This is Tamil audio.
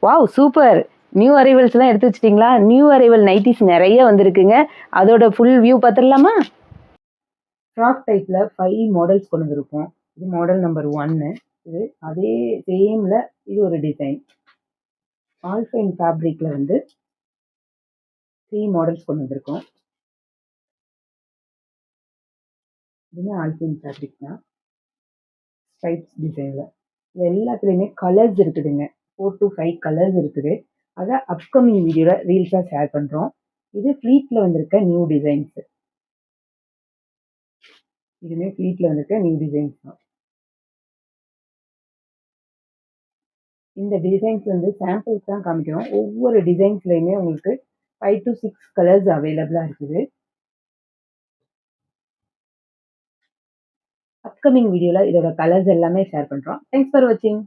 வாவ்! சூப்பர். நியூ அரைவல்ஸ்லாம் எடுத்து வச்சுட்டீங்களா? நியூ அரைவல் நைட்டீஸ் நெறைய வந்திருக்குங்க. அதோட ஃபுல் வியூ பார்த்துடலாமா? ஃப்ராக் டைப்ல 5 மாடல்ஸ் கொண்டு வந்திருக்கோம். இது மாடல் நம்பர் 1. இது அதே சேம்ல இது ஒரு டிசைன். ஆல்ஃபைன் ஃபேப்ரிக்ல வந்து 3 மாடல்ஸ் கொண்டு வந்திருக்கோம். இதுவுமே ஆல்ஃபைன் ஃபேப்ரிக் தான். ஸ்ட்ரைப்ஸ் டிசைன்ல. இது எல்லாத்துலயுமே கலர்ஸ் இருக்குதுங்க. 4 to 5 கலர்ஸ் இருக்குது. அத அப்கமிங் வீடியோல ரீல்ஸா ஷேர் பண்றோம். இது ஃப்ளீட்ல வந்திருக்க நியூ டிசைன்ஸ். இதுவுமே ஃப்ளீட்ல வந்திருக்க நியூ டிசைன்ஸ் தான். இந்த டிசைன்ஸ் வந்து சாம்பிள்ஸ் தான் காமிக்கிறோம். ஒவ்வொரு டிசைன்ஸ்லயுமே உங்களுக்கு 5 to 6 கலர்ஸ் அவைலபிளா இருக்குது. அப்கமிங் வீடியோல இதோட கலர்ஸ் எல்லாமே ஷேர் பண்றோம். தேங்க்ஸ் ஃபார் வாட்சிங்.